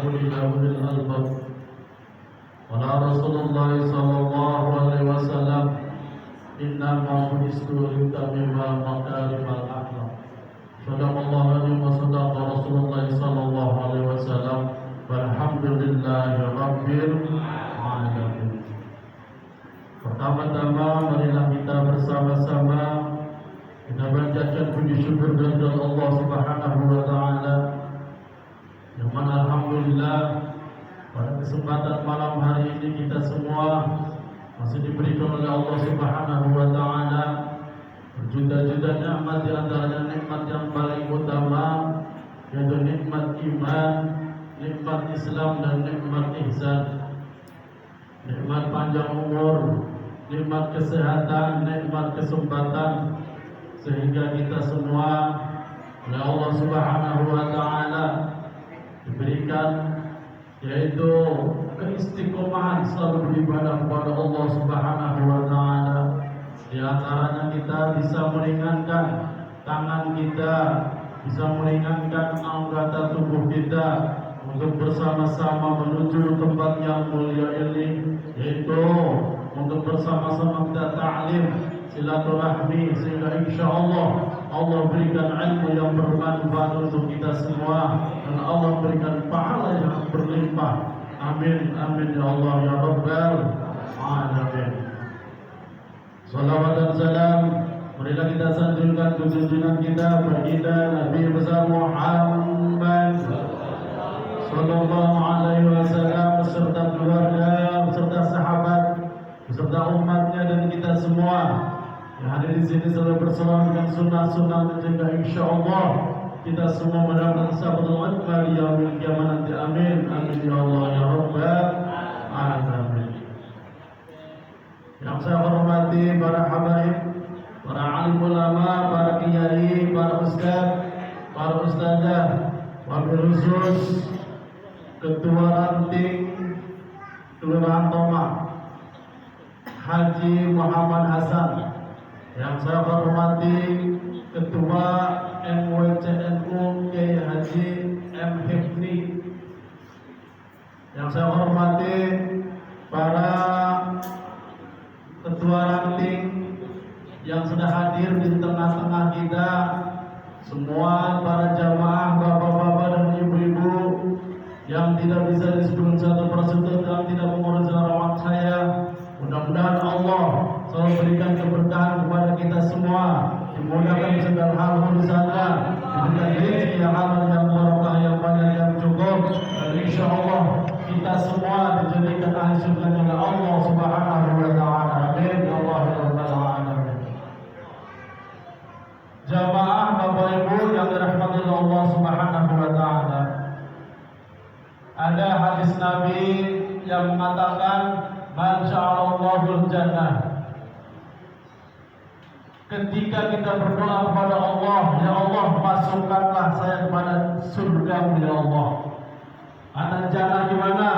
كل أول الألباب ولا رسول الله صلى الله عليه وسلم إنما بعثت لأتمم مكارم الأخلاق صدق الله العظيم وصدق رسول الله صلى الله عليه وسلم والحمد لله رب العالمين. Pertama-tama marilah kita bersama-sama kita panjatkan puji syukur kepada Allah Subhanahu wa taala. Yang mana alhamdulillah pada kesempatan malam hari ini kita semua masih diberikan oleh Allah Subhanahu wa taala berjuta-juta nikmat, di antaranya nikmat yang paling utama yaitu nikmat iman, nikmat Islam dan nikmat ihsan. Nikmat panjang umur, nikmat kesehatan, nikmat kesempatan, sehingga kita semua oleh Allah Subhanahu wa taala diberikan yaitu keistiqomahan selalu beribadah kepada Allah Subhanahu wa taala. Di antaranya kita bisa meringankan tangan kita, bisa meringankan anggota tubuh kita untuk bersama-sama menuju tempat yang mulia ini, yaitu untuk bersama-sama kita ta'lim, silaturahmi, sehingga insya Allah Allah berikan ilmu yang bermanfaat untuk kita semua dan Allah berikan pahala yang berlimpah. Amin, amin ya Allah ya Rabbal Alamin. Salawat dan salam marilah kita sanjungkan junjungan kita baginda Nabi besar Muhammad sallallahu alaihi wasallam beserta keluarga, beserta sahabat, beserta umatnya dan kita semua yang hadir di sini selalu berselawat dengan sunnah-sunnah dan juga insyaallah kita semua mendapatkan sabdul utma di yaumil qiyamah nanti. Amin, amin ya Allah ya Rabbal Alamin. Yang saya hormati para habaib, para alim ulama, para kiai, para ustaz, para ustazah, wabil khusus Ketua Ranting Kelurahan Tomah Haji Muhammad Hasan. Yang saya hormati Ketua MWCNU Kiai Haji M. Hifni. Yang saya hormati para Ketua Ranting yang sudah hadir di tengah-tengah kita semua, para jamaah, bapak-bapak dan ibu-ibu yang tidak bisa disebut satu persatu dan tidak mengurus rawat saya. Mudah-mudahan Allah selalu berikan keberkahan kepada kita semua, dimudahkan segala hal urusannya, diberikan rezeki yang halal, yang barokah, yang banyak, yang cukup, dan insya Allah kita semua dijadikan ahli surga oleh Allah Subhanahu wa taala. Amin ya Allah ya Rabbal Alamin. Jamaah Bapak Ibu yang dirahmati Allah Subhanahu wa taala, ada hadis Nabi yang mengatakan man sya'alallahul jannah. Ketika kita berdoa kepada Allah, ya Allah masukkanlah saya kepada surga ya Allah. Anak jannah gimana?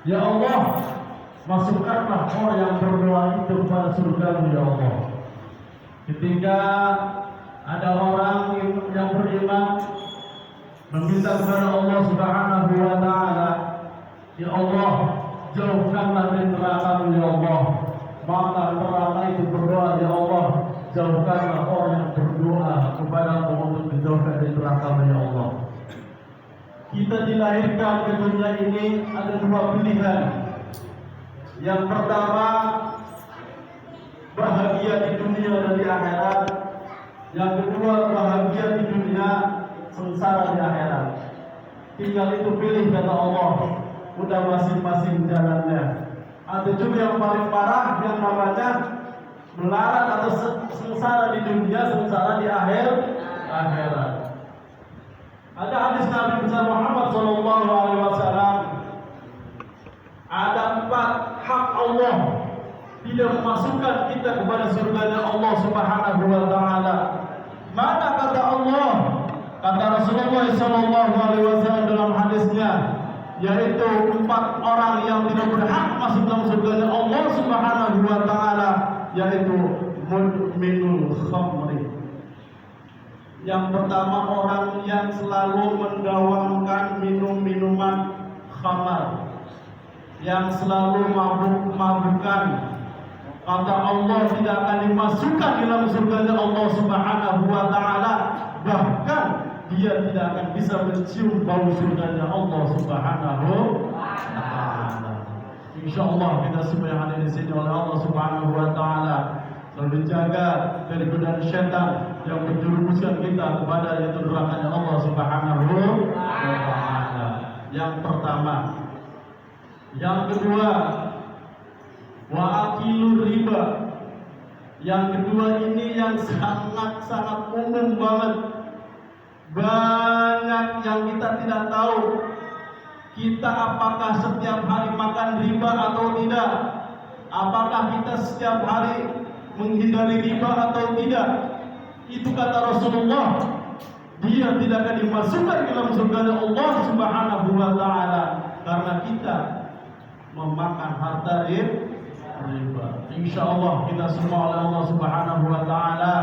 Ya Allah masukkanlah orang yang berdoa itu kepada surga ya Allah. Ketika ada orang yang beriman meminta kepada Allah Subhanahu wa taala, ya Allah jauhkanlah dari neraka ya Allah. Maka neraka itu berdoa, ya Allah jauhkanlah orang yang berdoa kepada-Mu untuk dijauhkan dari neraka ya Allah. Kita dilahirkan ke dunia ini ada dua pilihan. Yang pertama bahagia di dunia dan di akhirat. Yang kedua bahagia di dunia, sengsara di akhirat. Tinggal itu pilih kata Allah. Udah masing-masing jalannya. Ada juga yang paling parah yang namanya melarat atau sengsara di dunia, sengsara di akhirat. Ada hadis Nabi besar Muhammad sallallahu alaihi wasallam. Ada 4 hak Allah tidak memasukkan kita kepada surga Allah Subhanahu wa taala. Mana kata Allah? Kata Rasulullah sallallahu alaihi wasallam dalam hadisnya, yaitu 4 orang yang tidak berhak masuk dalam surga Allah Subhanahu wa taala, yaitu mudminul khamri. Yang pertama orang yang selalu mendawamkan minum-minuman yang selalu mabuk-mabukan, kata Allah tidak akan dimasukkan dalam surganya Allah Subhanahu wa taala. Bahkan dia tidak akan bisa mencium bau surganya Allah Subhanahu wa taala. Insyaallah kita semua yang ada di sini oleh Allah Subhanahu wa taala selalu dijaga dari godaan syaitan yang menjerumuskan kita kepada yaitu neraka Allah Subhanahu wa taala. Yang pertama. Yang kedua, wa akilur riba. Yang kedua ini yang sangat-sangat umum banget. Banyak yang kita tidak tahu. Kita apakah setiap hari makan riba atau tidak? Apakah kita setiap hari menghindari riba atau tidak? Itu kata Rasulullah, dia tidak akan dimasukkan ke dalam surga Allah Subhanahu wa taala karena kita memakan harta riba. Insyaallah kita semua oleh Allah Subhanahu wa taala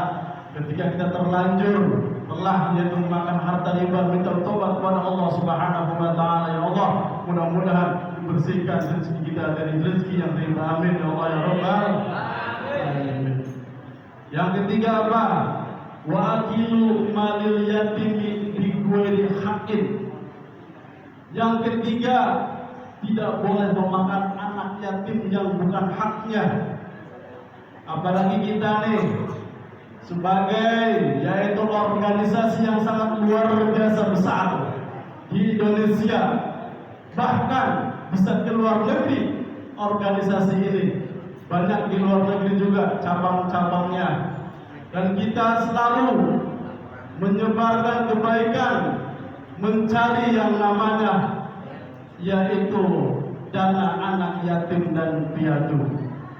ketika kita terlanjur telah yaitu memakan harta riba, minta tobat kepada Allah Subhanahu wa taala. Ya Allah, mudah-mudahan dibersihkan rezeki kita dari rezeki yang riba. Amin ya Allah ya Rabbal alamin. Yang ketiga apa? Wa akilu malil yatimi bi ghairi haqqin. Yang ketiga, tidak boleh memakan anak yatim yang bukan haknya. Apalagi kita nih sebagai yaitu organisasi yang sangat luar biasa besar di Indonesia, bahkan bisa ke luar negeri organisasi ini. Banyak di luar negeri juga cabang-cabangnya. Dan kita selalu menyebarkan kebaikan, mencari yang namanya yaitu dana anak yatim dan piatu.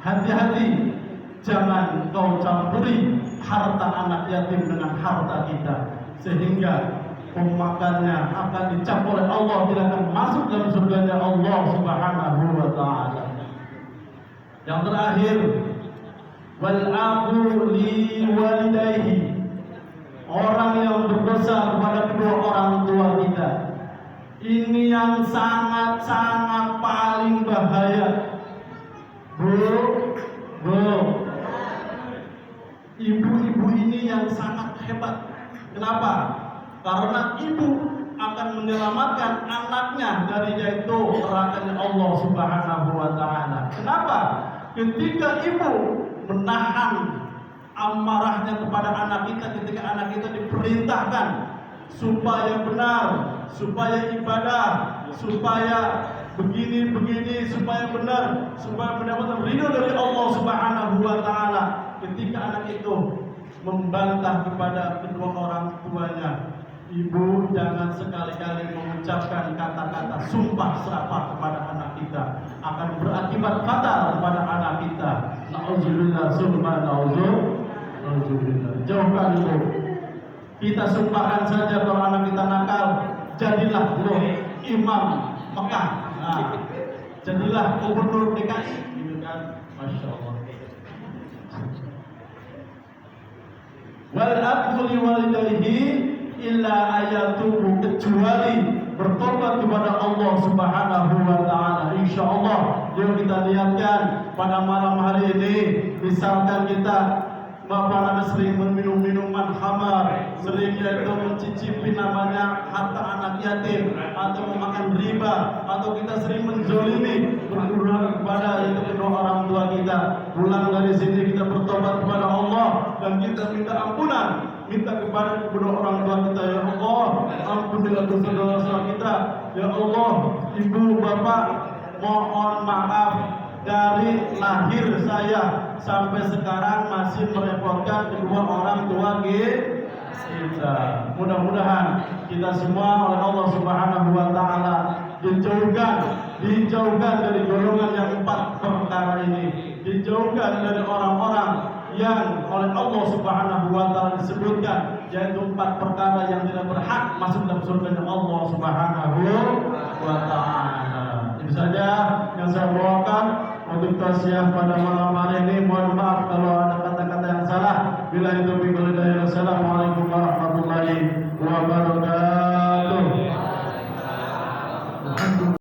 Hati-hati, jangan kau campuri harta anak yatim dengan harta kita, sehingga pemakannya akan dicap oleh Allah, tidak akan masuk dalam surganya Allah Subhanahu wa taala. Yang terakhir, wal aqu li walidayhi, orang yang berdosa kepada kedua orang tua kita. Ini yang sangat-sangat paling bahaya. Ibu-ibu ini yang sangat hebat. Kenapa? Karena ibu akan menyelamatkan anaknya dari yaitu nerakanya Allah Subhanahu wa taala. Kenapa? Ketika ibu menahan amarahnya kepada anak kita, ketika anak kita diperintahkan supaya benar, supaya ibadah, supaya begini, supaya benar, supaya mendapatkan ridho dari Allah Subhanahu wa taala. Ketika anak itu membantah kepada kedua orang tuanya, ibu jangan sekali-kali mengucapkan kata-kata sumpah serapah kepada anak kita, akan berakibat fatal kepada anak kita. Nauzubillah summa nauzubillah. Jauhkan itu. Kita sumpahkan saja kalau anak kita nakal, jadilah imam Mekah, jadilah gubernur DKI, gitu kan? Masya Allah. Wal aqu li walidayhi illa ayatubu, kecuali bertobat kepada Allah Subhanahu wa taala. Insyaallah yang kita niatkan pada malam hari ini, misalkan kita sering meminum minuman khamar, sering yaitu mencicipi namanya harta anak yatim, atau memakan riba, atau kita sering menzolimi, berkurang kepada yaitu kedua orang tua kita. Pulang dari sini kita bertobat kepada Allah dan kita minta ampunan, minta kepada kedua orang tua kita. Ya Allah, ampunilah dosa-dosa kita. Ya Allah, ibu bapak, mohon maaf dari lahir saya sampai sekarang masih merepotkan kedua orang tua kita. Mudah-mudahan kita semua oleh Allah Subhanahu wa taala dijauhkan dari golongan yang 4 perkara ini, dijauhkan dari orang-orang yang oleh Allah Subhanahu wa taala disebutkan yaitu 4 perkara yang tidak berhak masuk dalam surga Allah Subhanahu wa taala. Itu saja yang saya bawakan untuk tausiah pada malam hari ini. Mohon maaf kalau ada kata-kata yang salah. Billahi taufiq wal hidayah. Wassalamualaikum warahmatullahi wabarakatuh.